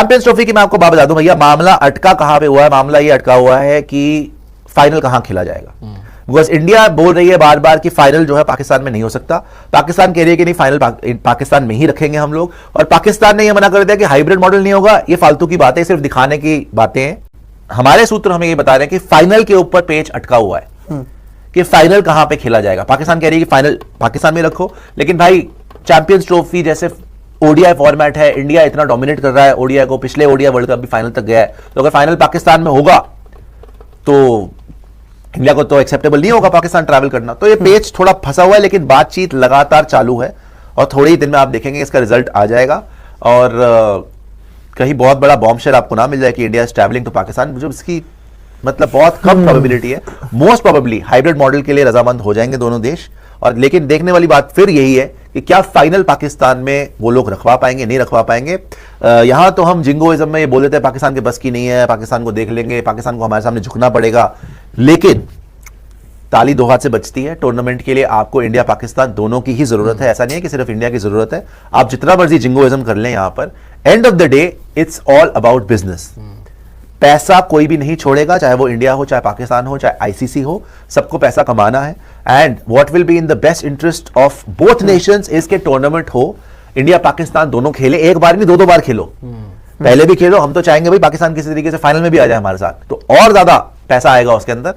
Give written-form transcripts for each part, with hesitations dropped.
Champions trophy की मैं आपको बात बता दूं भैया, मामला अटका कहां पे हुआ है? मामला ये अटका हुआ है कि फाइनल कहां खेला जाएगा। बिकॉज इंडिया बोल रही है बार बार कि फाइनल जो है पाकिस्तान में नहीं हो सकता। पाकिस्तान कह रही है कि नहीं, फाइनल पाकिस्तान में ही रखेंगे हम लोग। और पाकिस्तान ने यह मना कर दिया कि हाइब्रिड मॉडल नहीं होगा। ये फालतू की बातें, सिर्फ दिखाने की बातें हैं। हमारे सूत्र हमें ये बता रहे हैं कि फाइनल के ऊपर पेच अटका हुआ है कि फाइनल कहां पे खेला जाएगा। पाकिस्तान कह रही है कि फाइनल पाकिस्तान में रखो, लेकिन भाई चैंपियंस ट्रॉफी जैसे ओडीआई फॉर्मेट है, इंडिया इतना डोमिनेट कर रहा है ओडीआई को, पिछले ओडीआई वर्ल्ड कप भी फाइनल तक गया है। तो अगर फाइनल पाकिस्तान में होगा तो इंडिया को तो एक्सेप्टेबल नहीं होगा पाकिस्तान ट्रैवल करना। तो ये पेच थोड़ा फंसा हुआ है, लेकिन बातचीत लगातार चालू है और थोड़े ही दिन में आप देखेंगे इसका रिजल्ट आ जाएगा। और कहीं बहुत बड़ा बॉम्बशेल आपको ना मिल जाए कि India is travelling to Pakistan, मुझे इसकी मतलब बहुत कम प्रोबेबिलिटी है। मोस्ट प्रोबेबली हाइब्रिड मॉडल के लिए रजामंद हो जाएंगे दोनों देश। और लेकिन देखने वाली बात फिर यही है कि क्या फाइनल पाकिस्तान में वो लोग रखवा पाएंगे, नहीं रखवा पाएंगे। यहां तो हम जिंगोइज्म में ये बोल देते हैं पाकिस्तान के बस की नहीं है, पाकिस्तान को देख लेंगे, पाकिस्तान को हमारे सामने झुकना पड़ेगा। लेकिन ताली दो हाथ से बचती है। टूर्नामेंट के लिए आपको इंडिया पाकिस्तान दोनों की ही जरूरत है। ऐसा नहीं है कि सिर्फ इंडिया की जरूरत है। आप जितना मर्जी जिंगोइज्म कर लें, यहां पर end of the day it's all about business. पैसा कोई भी नहीं छोड़ेगा, चाहे वो इंडिया हो, चाहे पाकिस्तान हो, चाहे आईसीसी हो, सबको पैसा कमाना है। And what will be in the best interest of both Nations is के टूर्नामेंट हो, इंडिया पाकिस्तान दोनों खेले, एक बार नहीं दो बार खेलो। पहले भी खेलो, हम तो चाहेंगे भाई पाकिस्तान किसी तरीके से फाइनल में भी आ जाए हमारे साथ, तो और ज्यादा पैसा आएगा उसके अंदर।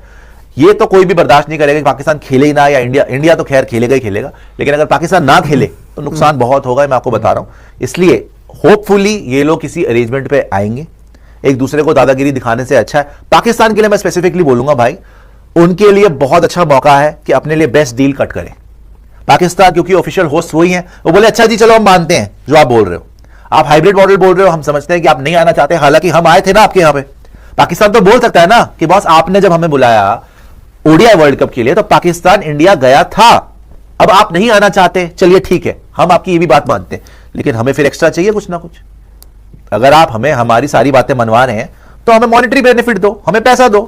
ये तो कोई भी बर्दाश्त नहीं करेगा कि पाकिस्तान खेले ही ना, या इंडिया तो खैर खेलेगा ही खेलेगा, लेकिन अगर पाकिस्तान ना खेले तो नुकसान बहुत होगा, मैं आपको बता रहा हूं। इसलिए होपफुली ये लोग किसी अरेंजमेंट पे आएंगे। एक दूसरे को दादागिरी दिखाने से अच्छा है, पाकिस्तान के लिए मैं स्पेसिफिकली बोलूंगा भाई, उनके लिए बहुत अच्छा मौका है कि अपने लिए बेस्ट डील कट करें। पाकिस्तान क्योंकि ऑफिशियल होस्ट वही हैं, वो बोले अच्छा जी चलो हम मानते हैं जो आप बोल रहे हो, आप हाइब्रिड मॉडल बोल रहे हो, हम समझते हैं कि आप नहीं आना चाहते, हालांकि हम आए थे ना आपके यहां पे। पाकिस्तान तो बोल सकता है ना कि बॉस आपने जब हमें बुलाया ओडीआई वर्ल्ड कप के लिए तो पाकिस्तान इंडिया गया था, अब आप नहीं आना चाहते, चलिए ठीक है, हम आपकी ये भी बात मानते हैं, लेकिन हमें फिर एक्स्ट्रा चाहिए कुछ ना कुछ। अगर आप हमें हमारी सारी बातें मनवा रहे हैं तो हमें मॉनेटरी बेनिफिट दो, हमें पैसा दो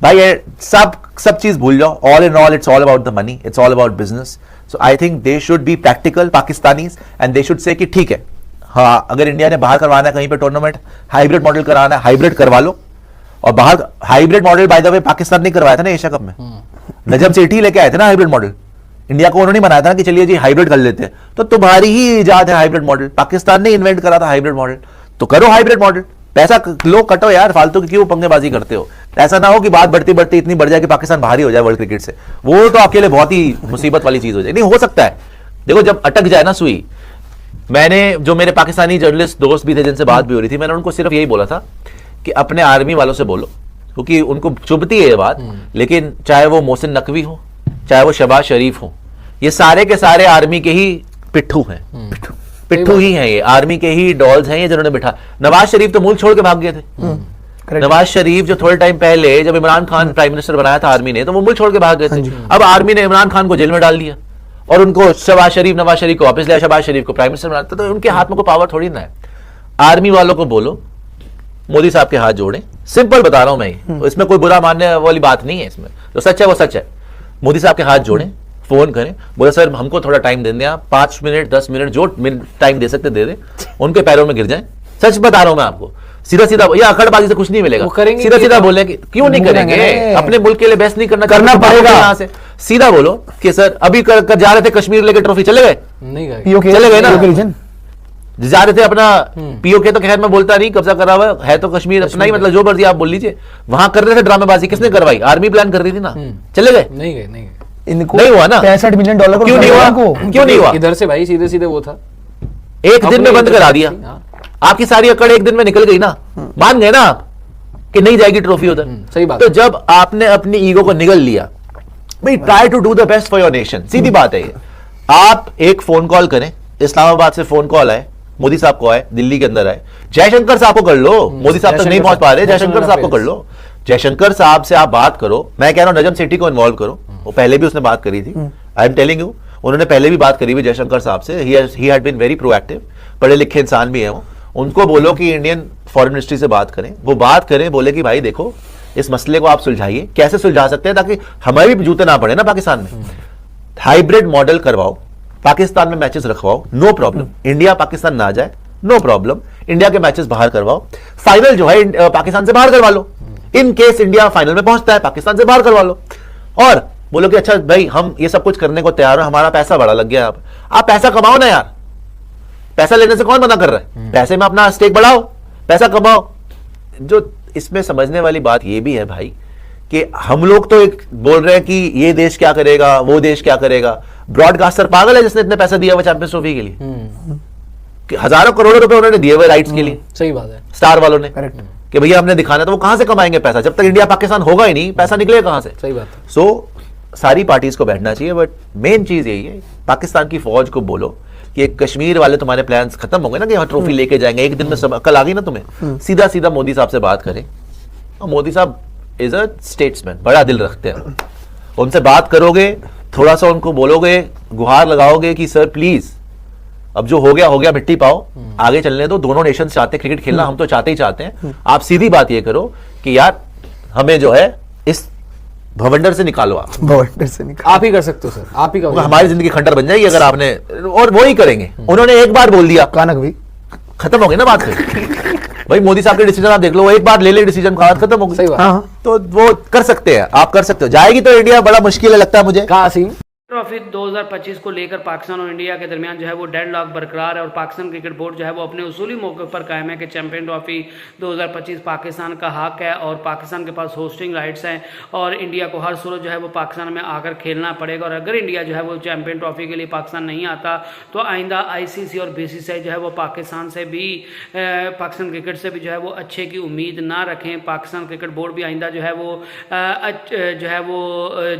भाई। सब चीज भूल जाओ, all in all it's all about the money, it's all about business. So I think they should be practical Pakistanis and they should say कि ठीक है, हाँ अगर इंडिया ने बाहर करवाना है कहीं पे टूर्नामेंट, हाइब्रिड मॉडल कराना है, हाइब्रिड करवा लो। और बाहर hybrid model by the way Pakistan ने करवाया था ना एशिया कप में, नजम सेठी लेके आए थे ना हाइब्रिड मॉडल, इंडिया को उन्होंने बनाया था कि चलिए जी हाइब्रिड कर लेते हैं। तो तुम्हारी ही इजाद है हाइब्रिड मॉडल, पाकिस्तान ने इन्वेंट करा था हाइब्रिड मॉडल, तो करो हाइब्रिड मॉडल, पैसा लो कटो यार, फालतू की क्यों पंगेबाजी करते हो। ऐसा ना हो कि बात बढ़ती बढ़ती इतनी बढ़ जाए कि पाकिस्तान बाहर ही हो जाए वर्ल्ड क्रिकेट से, वो तो आपके लिए बहुत ही मुसीबत वाली चीज हो जाए। नहीं हो सकता है, देखो जब अटक जाए ना सुई, मैंने जो मेरे पाकिस्तानी जर्नलिस्ट दोस्त भी थे जिनसे बात भी हो रही थी, मैंने उनको सिर्फ यही बोला था कि अपने आर्मी वालों से बोलो, क्योंकि उनको चुभती है ये बात, लेकिन चाहे वो मोहसिन नकवी हो, चाहे वो शहबाज शरीफ हो, ये सारे के सारे आर्मी के ही पिट्ठू हैं, पिट्ठू ही हैं, ये आर्मी के ही डॉल्स हैं ये जिन्होंने बिठा। नवाज शरीफ तो मुल्क छोड़ के भाग गए थे। नवाज शरीफ जो थोड़े टाइम पहले जब इमरान खान प्राइम मिनिस्टर बनाया था आर्मी ने, तो वो मुल्क छोड़ के भाग गए थे। अब आर्मी ने इमरान खान को जेल में डाल दिया और उनको नवाज शरीफ को वापस लिया, शहबाज शरीफ को प्राइम मिनिस्टर बनाता, तो उनके हाथ में कोई पावर थोड़ी ना है। आर्मी वालों को बोलो मोदी साहब के हाथ जोड़ें, सिंपल बता रहा हूं मैं, इसमें कोई बुरा मानने वाली बात नहीं है, इसमें जो सच है वो सच है। मोदी साहब के हाथ जोड़ें, फोन करें, बोले सर हमको थोड़ा टाइम दे दें, आप 5 मिनट 10 मिनट जो टाइम दे सकते दे दें, उनके पैरों में गिर जाएं। सच बता रहा हूं मैं आपको, सीधा सीधा, या अकड़बाजी से कुछ नहीं मिलेगा, सीधा सीधा बोले कि क्यों नहीं करेंगे, अपने मुल्क के लिए बेस्ट नहीं करना पड़ेगा, यहां से सीधा बोलो कि सर अभी कर जा रहे थे कश्मीर लेके ट्रॉफी, चले गए नहीं गए, चले गए ना, जा रहे थे अपना पीओके, तो खैर मैं बोलता नहीं, कब्जा करा हुआ है तो कश्मीर अपना ही, मतलब जो मर्जी आप बोल लीजिए, वहां कर रहे थे ड्रामेबाजी, किसने करवाई, आर्मी प्लान कर रही थी ना, चले गए नहीं गए, इनको नहीं हुआ ना, $65 मिलियन क्यों नहीं हुआ, क्यों नहीं हुआ, इधर से भाई सीधे सीधे वो था, एक दिन में बंद करा दिया, आपकी सारी अकड़ एक दिन में निकल गई ना, मान गए ना आप कि नहीं जाएगी ट्रॉफी उधर, सही बात। तो जब आपने अपनी ईगो को निगल लिया, भाई try to do the best for your nation, सीधी बात है ये। आप एक फोन कॉल करें, इस्लामाबाद से फोन कॉल आए, मोदी साहब को आए, दिल्ली के अंदर आए, जयशंकर साहब को कर लो, मोदी साहब तक नहीं पहुंच पा रहे, जयशंकर साहब को कर लो, जयशंकर साहब से आप बात करो। मैं कह रहा हूं नजम सेठी को इन्वॉल्व करो, वो पहले भी उसने बात करी थी, आई एम टेलिंग यू, उन्होंने पहले भी बात करी हुई जयशंकर साहब से, he had been very proactive, पढ़े लिखे इंसान भी है वो। उनको बोलो कि इंडियन फॉरेन मिनिस्ट्री से बात करें, वो बात करें, बोले कि भाई देखो इस मसले को आप सुलझाइए, कैसे सुलझा सकते हैं ताकि हमें भी जूते ना पड़े ना पाकिस्तान में। हाइब्रिड मॉडल करवाओ, पाकिस्तान में मैचेस रखवाओ, नो प्रॉब्लम, इंडिया पाकिस्तान ना जाए, नो प्रॉब्लम, इंडिया के मैचेस बाहर करवाओ, फाइनल जो है पाकिस्तान से बाहर करवा लो, इन केस इंडिया फाइनल में पहुंचता है पाकिस्तान से बाहर करवा लो, और बोलो कि अच्छा भाई हम ये सब कुछ करने को तैयार हो, हमारा पैसा बड़ा लग गया, आप पैसा कमाओ ना यार, पैसा लेने से कौन मना कर रहा है, पैसे में अपना स्टेक बढ़ाओ, पैसा कमाओ। जो इसमें समझने वाली बात ये भी है भाई कि हम लोग तो एक बोल रहे हैं कि ये देश क्या करेगा, वो देश क्या करेगा, ब्रॉडकास्टर पागल है जिसने इतने पैसा दिया हुआ चैंपियंस ट्रॉफी के लिए, कि हजारों करोड़ों रुपए उन्होंने दिए हुए राइट्स के लिए, सही बात है, स्टार वालों ने, करेक्ट, कि भैया हमने दिखाना, तो वो कहां से कमाएंगे पैसा, जब तक इंडिया पाकिस्तान होगा ही नहीं, पैसा निकलेगा कहां से। सही बात है। सो सारी पार्टीज को बैठना चाहिए, बट मेन चीज यही है, पाकिस्तान की फौज को बोलो कि कश्मीर वाले तुम्हारे प्लान्स खत्म हो गए ना, कि यहाँ ट्रॉफी लेके जाएंगे एक दिन में, सब अकल आ गई ना तुम्हें, सीधा सीधा मोदी साहब से बात करें, और मोदी साहब इज अ स्टेट्समैन, बड़ा दिल रखते हैं, उनसे बात करोगे, थोड़ा सा उनको बोलोगे, गुहार लगाओगे कि सर प्लीज अब जो हो गया मिट्टी पाओ, आगे चलने दो, दोनों नेशन चाहते हैं क्रिकेट खेलना, हम तो चाहते ही चाहते हैं, आप सीधी बात ये करो कि यार हमें जो है इस भवंडर से निकालो, आप ही कर सकते हो सर, आप ही का, हमारी जिंदगी खंडर बन जाएगी अगर आपने, और वो ही करेंगे, उन्होंने एक बार बोल दिया, कानक भी खत्म हो गई ना बात फिर। भाई मोदी साहब के डिसीजन आप देख लो, वो एक बार ले ले डिसीजन, बात खत्म हो गई। सही बात। हाँ। तो वो कर सकते हैं, आप कर सकते हो, जाएगी तो इंडिया बड़ा मुश्किल है लगता है मुझे। कहाँ सीन ट्रॉफी 2025 को लेकर पाकिस्तान और इंडिया के दरमियान जो है वो डेडलॉक बरकरार है, और पाकिस्तान क्रिकेट बोर्ड जो है वो अपने उसूली मौके पर कायम है कि चैंपियन ट्रॉफी 2025 पाकिस्तान का हक है, और पाकिस्तान के पास होस्टिंग राइट्स हैं, और इंडिया को हर सूरत जो है वो पाकिस्तान में आकर खेलना पड़ेगा, और अगर इंडिया जो है वो चैंपियन ट्रॉफी के लिए पाकिस्तान नहीं आता तो आइंदा ICC और BCCI जो है वो पाकिस्तान से भी पाकिस्तान क्रिकेट से भी जो है वो अच्छे की उम्मीद ना रखें। पाकिस्तान क्रिकेट बोर्ड भी आइंदा जो है वो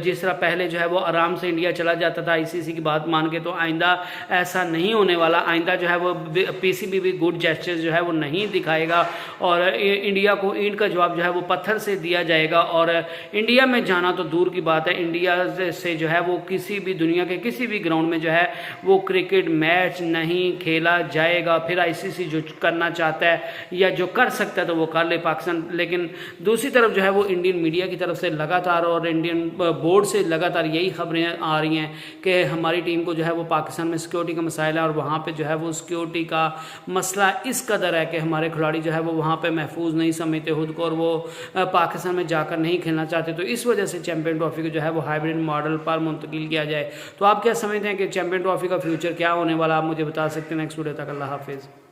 जिस तरह पहले जो है वो आराम से इंडिया चला जाता था ICC की बात मान के, तो आइंदा ऐसा नहीं होने वाला। आइंदा जो है वो PCB भी गुड जेस्चर्स जो है वो नहीं दिखाएगा, और इंडिया को ईंट का जवाब जो है वो पत्थर से दिया जाएगा, और इंडिया में जाना तो दूर की बात है, इंडिया से जो है वो किसी भी दुनिया के किसी भी ग्राउंड में जो है वो क्रिकेट मैच नहीं खेला जाएगा। फिर ICC जो करना चाहता है या जो कर सकता है तो वो कर ले पाकिस्तान। लेकिन दूसरी तरफ जो है वो इंडियन मीडिया की तरफ से लगातार और इंडियन बोर्ड से लगातार यही खबरें आ रही हैं कि हमारी टीम को जो है वो पाकिस्तान में सिक्योरिटी का मसाइल है, और वहाँ पे जो है वो सिक्योरिटी का मसला इस कदर है कि हमारे खिलाड़ी जो है वो वहाँ पे महफूज नहीं समझते खुद को, और वो पाकिस्तान में जाकर नहीं खेलना चाहते। तो इस वजह से चैंपियन ट्रॉफी को जो है वो हाइब्रिड मॉडल पर मुंतकिल किया जाए। तो आप क्या समझते हैं कि चैंपियन ट्रॉफी का फ्यूचर क्या होने वाला, आप मुझे बता सकते हैं। नेक्स्ट वीडियो तक अल्लाह हाफिज़।